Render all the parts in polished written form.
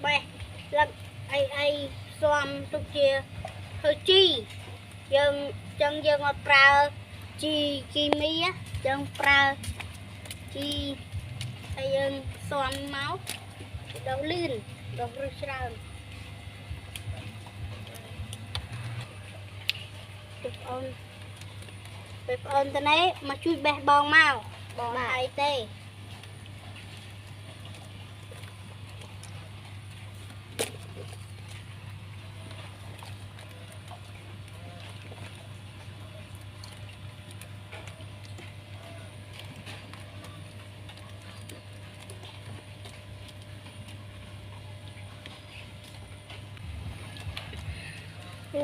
bè lật ai xóm tục chia hơi chi dân chân dân ngọt pra chi chi mi á dân pra chi ai dân xóm máu đầu lươn đầu rơi sờn bếp ôn tên ấy mà chui bè bong mau bong hai tê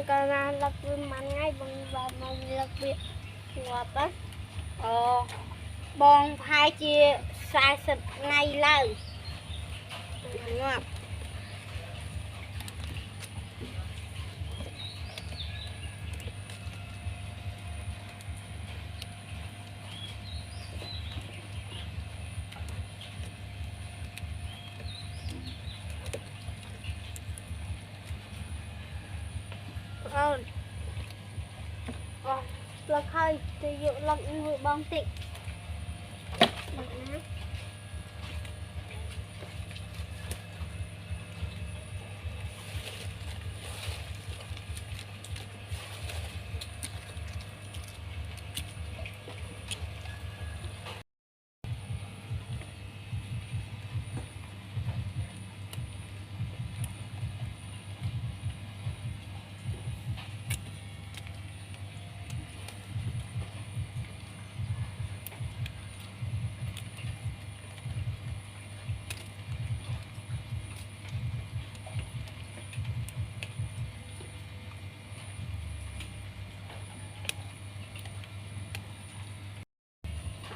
Karena lebih mangai bang lebih apa? Bong hai chia sai sập ngay lời ngọt lật hơi thì dụ lật người bong tịnh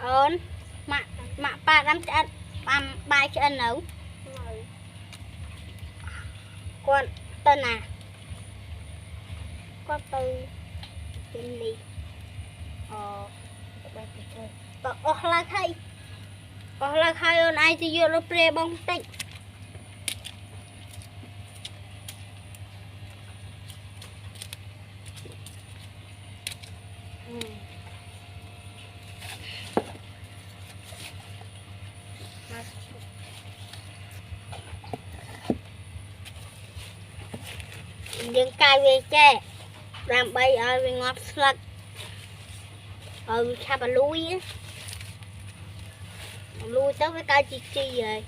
ơn mà ba đám chân ba chân nấu con tên à có từ tên gì là khai ơn ai thì vô nó pre bông tịnh những cây về tre làm bay ở về ngọt sạch ở xa bà lui á lui tới với cây chi rồi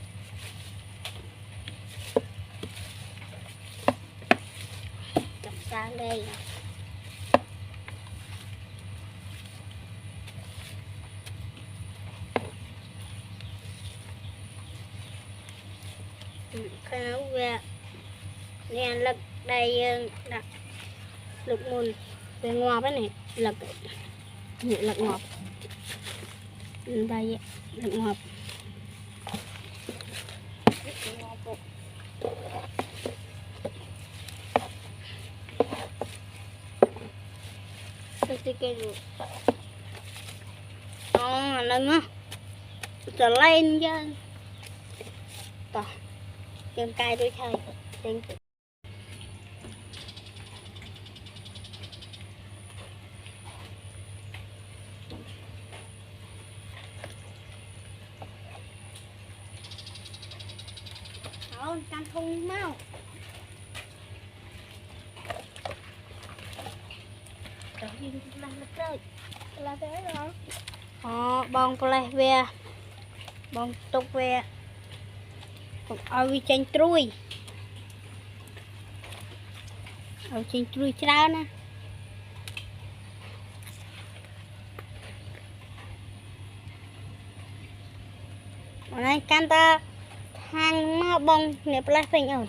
chặt sang đây khai nấu về nè lực đây đặt lực mùn về ngọt cái này lực ngọt đây lực ngọt cái gì nâng á trở lên chứ tỏ chân cay tôi chơi tên căn thùng mau là thế rồi bong plei về bong tục về ở trên trui cháo nè này can ta hàng mà bong nè plei phình ổn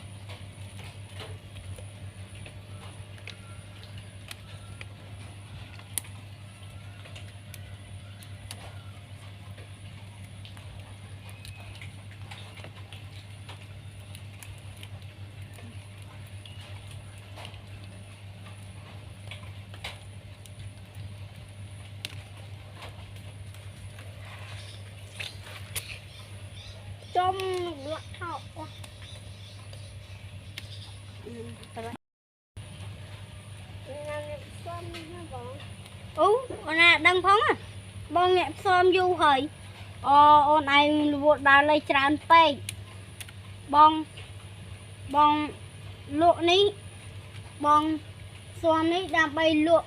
rôm lắc thọ nè đăng phóng à bong nhẹ xóm du hời ôn ai vụt đào lấy tràn pe bong lụa ní bong xóm ní đang bay lụa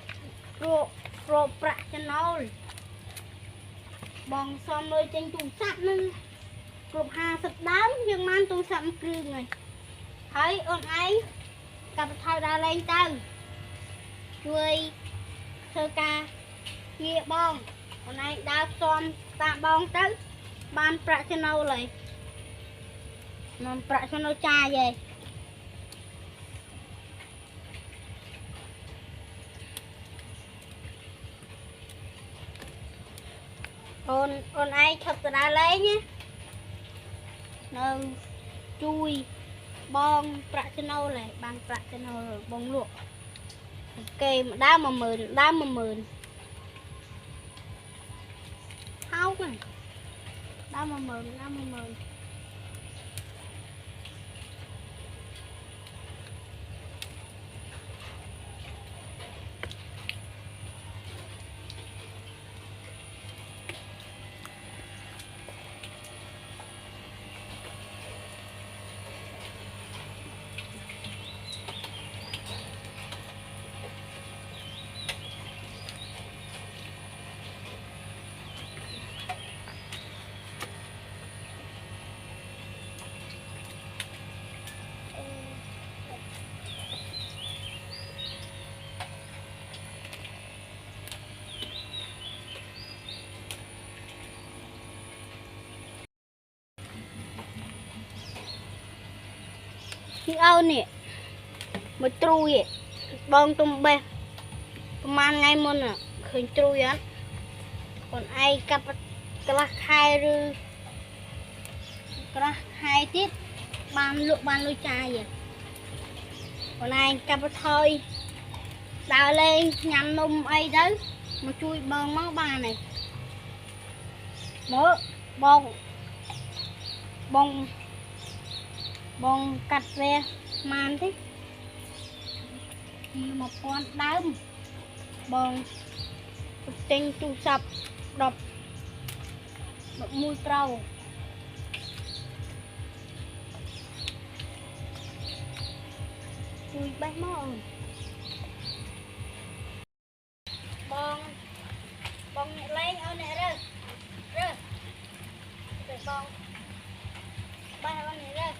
pro prạ cho nó bong xóm nơi trên tủ sắt nên cục hà sập đám nhưng mang tủ sắt cười người thấy ôn ấy cặp thao đào lên tao chui thơ ca nghĩa bong hôm nay đào xóm tạm bong tới ban prạ cho nó lại mà prạ cho nó cha về ôn ai thật ra lấy nhé nó chui bong prạ cho nó lại ban prạ cho nó rồi bong luộc ok đá mà mượn hao này đá mà mượnที่เอาเนี่ยมาตรูอ่ะบองตุ้มเบะประมาณไงมันอ่ะเคยตรูยันคนไอ้กับกระไข่หรือกระไข่ติดบานลุใจอ่ะคนไอ้กับทอยดาวเลยยำนมไอ้เด้อมาช่วยบองม้าบานnày mở bong cắt về màn thế một con đám bong tinh tu sập đập mũi trâu chui bách mòn bong lấy ao này rồi bong bay ao này rồi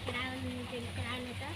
ច្រើននេះទៅ